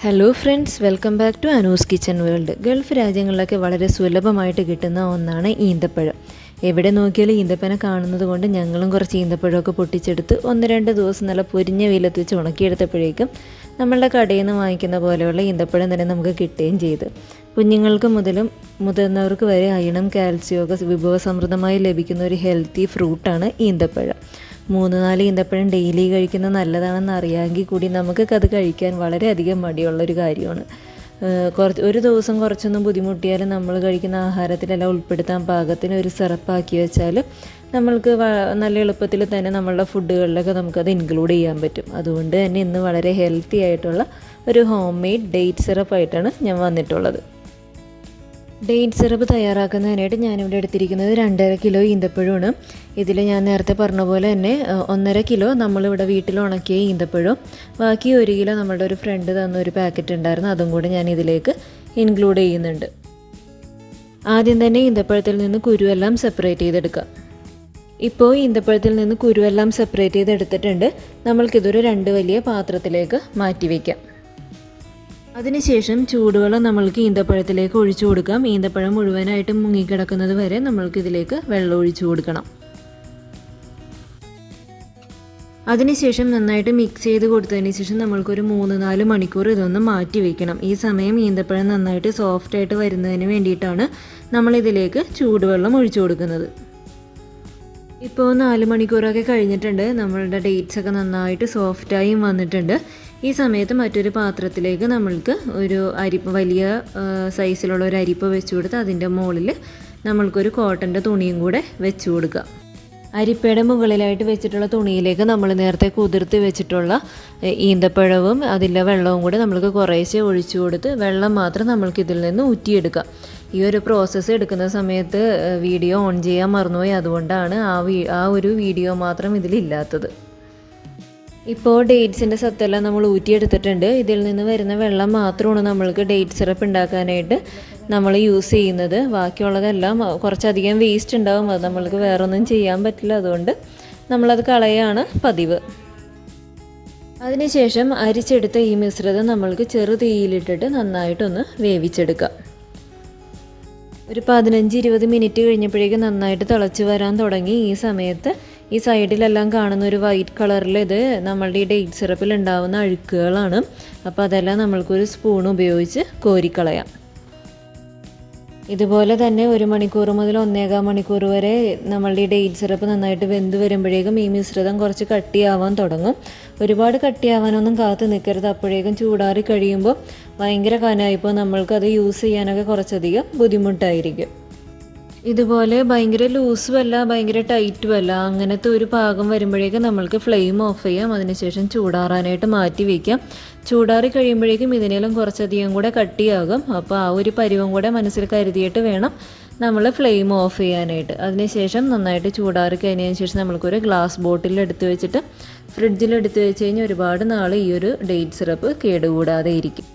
Hello friends, welcome back to Anu's kitchen world. Gulf രാജ്യങ്ങളിലൊക്കെ വളരെ സുലഭമായിട്ട് കിട്ടുന്ന ഒന്നാണ് ഈന്തപ്പഴം. എവിടെ നോക്കിയാലും ഈന്തപ്പന കാണുന്നത് കൊണ്ട് ഞങ്ങളും കുറച്ച് ഈന്തപ്പഴമൊക്കെ പൊട്ടിച്ചെടുത്ത് 1-2 ദിവസം നല്ല പൊരിഞ്ഞ വെയിലത്ത് വെച്ച് ഉണക്കിയെടുത്തപ്പോഴേക്കും നമ്മളുടെ കടയിൽ നിന്ന് വാങ്ങിക്കുന്ന പോലെയുള്ള ഈന്തപ്പഴം തന്നെ നമുക്ക് കിട്ടുകയും ചെയ്തു. കുഞ്ഞുങ്ങൾക്ക് മുതലും മുതിർന്നവർക്ക് വരെ അയണും കാൽസ്യവും ഒക്കെ വിഭവസമൃദ്ധമായി ലഭിക്കുന്ന ഒരു ഹെൽത്തി ഫ്രൂട്ടാണ് ഈന്തപ്പഴം. 3-4 ഈന്തപ്പഴം ഡെയിലി കഴിക്കുന്നത് നല്ലതാണെന്ന് അറിയാമെങ്കിൽ കൂടി നമുക്കത് കഴിക്കാൻ വളരെയധികം മടിയുള്ളൊരു കാര്യമാണ്. ഒരു ദിവസം കുറച്ചൊന്നും ബുദ്ധിമുട്ടിയാലും നമ്മൾ കഴിക്കുന്ന ആഹാരത്തിലെല്ലാം ഉൾപ്പെടുത്താൻ പാകത്തിന് ഒരു സിറപ്പാക്കി വെച്ചാൽ നമ്മൾക്ക് നല്ല എളുപ്പത്തിൽ തന്നെ നമ്മളുടെ ഫുഡുകളിലൊക്കെ നമുക്കത് ഇൻക്ലൂഡ് ചെയ്യാൻ പറ്റും. അതുകൊണ്ട് തന്നെ ഇന്ന് വളരെ ഹെൽത്തി ആയിട്ടുള്ള ഒരു ഹോം മെയ്ഡ് ഡേറ്റ് സിറപ്പായിട്ടാണ് ഞാൻ വന്നിട്ടുള്ളത്. ഡേറ്റ് സിറപ്പ് തയ്യാറാക്കുന്നതിനായിട്ട് ഞാനിവിടെ എടുത്തിരിക്കുന്നത് 2.5 കിലോ ഈന്തപ്പഴമാണ്. ഇതിൽ ഞാൻ നേരത്തെ പറഞ്ഞ പോലെ തന്നെ 1.5 കിലോ നമ്മളിവിടെ വീട്ടിൽ ഉണക്കിയ ഈന്തപ്പഴവും ബാക്കി 1 കിലോ നമ്മളുടെ ഒരു ഫ്രണ്ട് തന്നൊരു പാക്കറ്റ് ഉണ്ടായിരുന്നു, അതും കൂടെ ഞാൻ ഇതിലേക്ക് ഇൻക്ലൂഡ് ചെയ്യുന്നുണ്ട്. ആദ്യം തന്നെ ഈന്തപ്പഴത്തിൽ നിന്ന് കുരുവെല്ലാം സെപ്പറേറ്റ് ചെയ്തെടുക്കാം. ഇപ്പോൾ ഈന്തപ്പഴത്തിൽ നിന്ന് കുരുവെല്ലാം സെപ്പറേറ്റ് ചെയ്തെടുത്തിട്ടുണ്ട്. നമ്മൾക്കിതൊരു 2 വലിയ പാത്രത്തിലേക്ക് മാറ്റി വയ്ക്കാം. അതിനുശേഷം ചൂടുവെള്ളം നമ്മൾക്ക് ഈന്തപ്പഴത്തിലേക്ക് ഒഴിച്ചു കൊടുക്കാം. ഈന്തപ്പഴം മുഴുവനായിട്ട് മുങ്ങിക്കിടക്കുന്നത് വരെ നമ്മൾക്കിതിലേക്ക് വെള്ളം ഒഴിച്ചു കൊടുക്കണം. അതിനുശേഷം നന്നായിട്ട് മിക്സ് ചെയ്ത് കൊടുത്തതിന് ശേഷം നമ്മൾക്കൊരു 3-4 മണിക്കൂർ ഇതൊന്ന് മാറ്റി വയ്ക്കണം. ഈ സമയം ഈന്തപ്പഴം നന്നായിട്ട് സോഫ്റ്റായിട്ട് വരുന്നതിന് വേണ്ടിയിട്ടാണ് നമ്മളിതിലേക്ക് ചൂടുവെള്ളം ഒഴിച്ചു കൊടുക്കുന്നത്. ഇപ്പോൾ 4 മണിക്കൂറൊക്കെ കഴിഞ്ഞിട്ടുണ്ട്. നമ്മളുടെ ഡേറ്റ്സൊക്കെ നന്നായിട്ട് സോഫ്റ്റായും വന്നിട്ടുണ്ട്. ഈ സമയത്ത് മറ്റൊരു പാത്രത്തിലേക്ക് നമ്മൾക്ക് ഒരു വലിയ സൈസിലുള്ള ഒരു അരിപ്പ വെച്ച് കൊടുത്ത് അതിൻ്റെ മുകളിൽ നമ്മൾക്കൊരു കോട്ടൻ്റെ തുണിയും കൂടെ വെച്ച് കൊടുക്കുക. അരിപ്പയുടെ മുകളിലായിട്ട് വെച്ചിട്ടുള്ള തുണിയിലേക്ക് നമ്മൾ നേരത്തെ കുതിർത്ത് വെച്ചിട്ടുള്ള ഈന്തപ്പഴവും അതിലെ വെള്ളവും കൂടെ നമ്മൾക്ക് കുറേശ്ശെ ഒഴിച്ചു കൊടുത്ത് വെള്ളം മാത്രം നമ്മൾക്ക് ഇതിൽ നിന്ന് ഊറ്റിയെടുക്കാം. ഈ ഒരു പ്രോസസ്സ് എടുക്കുന്ന സമയത്ത് വീഡിയോ ഓൺ ചെയ്യാൻ മറന്നുപോയി, അതുകൊണ്ടാണ് ആ ഒരു വീഡിയോ മാത്രം ഇതിലില്ലാത്തത്. ഇപ്പോൾ ഡേറ്റ്സിൻ്റെ സത്തെല്ലാം നമ്മൾ ഊറ്റിയെടുത്തിട്ടുണ്ട്. ഇതിൽ നിന്ന് വരുന്ന വെള്ളം മാത്രമാണ് നമ്മൾക്ക് ഡേറ്റ് സിറപ്പ് ഉണ്ടാക്കാനായിട്ട് നമ്മൾ യൂസ് ചെയ്യുന്നത്. ബാക്കിയുള്ളതെല്ലാം കുറച്ചധികം വേസ്റ്റ് ഉണ്ടാവും, അത് നമ്മൾക്ക് വേറൊന്നും ചെയ്യാൻ പറ്റില്ല, അതുകൊണ്ട് നമ്മളത് കളയാണ് പതിവ്. അതിനുശേഷം അരിച്ചെടുത്ത ഈ മിശ്രിതം നമ്മൾക്ക് ചെറു തീയിലിട്ടിട്ട് നന്നായിട്ടൊന്ന് വേവിച്ചെടുക്കാം. ഒരു 15-20 മിനിറ്റ് കഴിഞ്ഞപ്പോഴേക്കും നന്നായിട്ട് തിളച്ച് വരാൻ തുടങ്ങി. ഈ സമയത്ത് ഈ സൈഡിലെല്ലാം കാണുന്ന ഒരു വൈറ്റ് കളറിൽ ഇത് നമ്മളുടെ ഈ ഡേറ്റ് സിറപ്പിൽ ഉണ്ടാകുന്ന അഴുക്കുകളാണ്. അപ്പോൾ അതെല്ലാം നമ്മൾക്കൊരു സ്പൂൺ ഉപയോഗിച്ച് കോരിക്കളയാം. ഇതുപോലെ തന്നെ 1 മണിക്കൂർ മുതൽ 1.25 മണിക്കൂർ വരെ നമ്മളുടെ ഈ ഡേറ്റ് സിറപ്പ് നന്നായിട്ട് വെന്ത് വരുമ്പോഴേക്കും ഈ മിശ്രിതം കുറച്ച് കട്ടിയാവാൻ തുടങ്ങും. ഒരുപാട് കട്ടിയാവാനൊന്നും കാത്തു നിൽക്കരുത്. അപ്പോഴേക്കും ചൂടാറി കഴിയുമ്പോൾ ഭയങ്കര കനമായിപ്പോൾ നമ്മൾക്കത് യൂസ് ചെയ്യാനൊക്കെ കുറച്ചധികം ബുദ്ധിമുട്ടായിരിക്കും. ഇതുപോലെ ഭയങ്കര ലൂസും അല്ല ഭയങ്കര ടൈറ്റും അല്ല, അങ്ങനത്തെ ഒരു പാകം വരുമ്പോഴേക്കും നമ്മൾക്ക് ഫ്ലെയിം ഓഫ് ചെയ്യാം. അതിനുശേഷം ചൂടാറാനായിട്ട് മാറ്റി വയ്ക്കാം. ചൂടാറി കഴിയുമ്പോഴേക്കും ഇതിനെല്ലാം കുറച്ചധികം കൂടെ കട്ടിയാകും. അപ്പോൾ ആ ഒരു പരുവം കൂടെ മനസ്സിൽ കരുതിയിട്ട് വേണം നമ്മൾ ഫ്ലെയിം ഓഫ് ചെയ്യാനായിട്ട്. അതിനുശേഷം നന്നായിട്ട് ചൂടാറി കഴിഞ്ഞതിന് ശേഷം നമ്മൾക്കൊരു ഗ്ലാസ് ബോട്ടിൽ എടുത്ത് വെച്ചിട്ട് ഫ്രിഡ്ജിൽ എടുത്ത് വെച്ച് കഴിഞ്ഞാൽ ഒരുപാട് നാൾ ഈ ഒരു ഡേറ്റ് സിറപ്പ് കേടുകൂടാതെ ഇരിക്കും.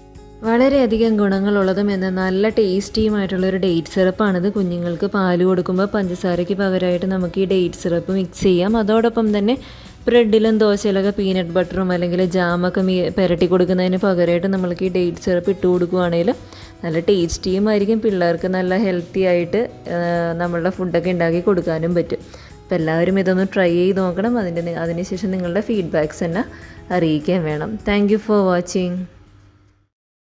വളരെയധികം ഗുണങ്ങളുള്ളതും എന്നാൽ നല്ല ടേസ്റ്റിയുമായിട്ടുള്ളൊരു ഡേറ്റ് സിറപ്പാണിത്. കുഞ്ഞുങ്ങൾക്ക് പാല് കൊടുക്കുമ്പോൾ പഞ്ചസാരയ്ക്ക് പകരമായിട്ട് നമുക്ക് ഈ ഡേറ്റ് സിറപ്പ് മിക്സ് ചെയ്യാം. അതോടൊപ്പം തന്നെ ബ്രെഡിലും ദോശയിലൊക്കെ പീനട്ട് ബട്ടറും അല്ലെങ്കിൽ ജാമൊക്കെ പുരട്ടി കൊടുക്കുന്നതിന് പകരമായിട്ട് നമ്മൾക്ക് ഈ ഡേറ്റ് സിറപ്പ് ഇട്ട് കൊടുക്കുകയാണെങ്കിൽ നല്ല ടേസ്റ്റിയുമായിരിക്കും. പിള്ളേർക്ക് നല്ല ഹെൽത്തി ആയിട്ട് നമ്മളുടെ ഫുഡൊക്കെ ഉണ്ടാക്കി കൊടുക്കാനും പറ്റും. അപ്പോൾ എല്ലാവരും ഇതൊന്ന് ട്രൈ ചെയ്ത് നോക്കണം. അതിനുശേഷം നിങ്ങളുടെ ഫീഡ്ബാക്ക്സ് തന്നെ അറിയിക്കാൻ വേണം. Thank you for watching.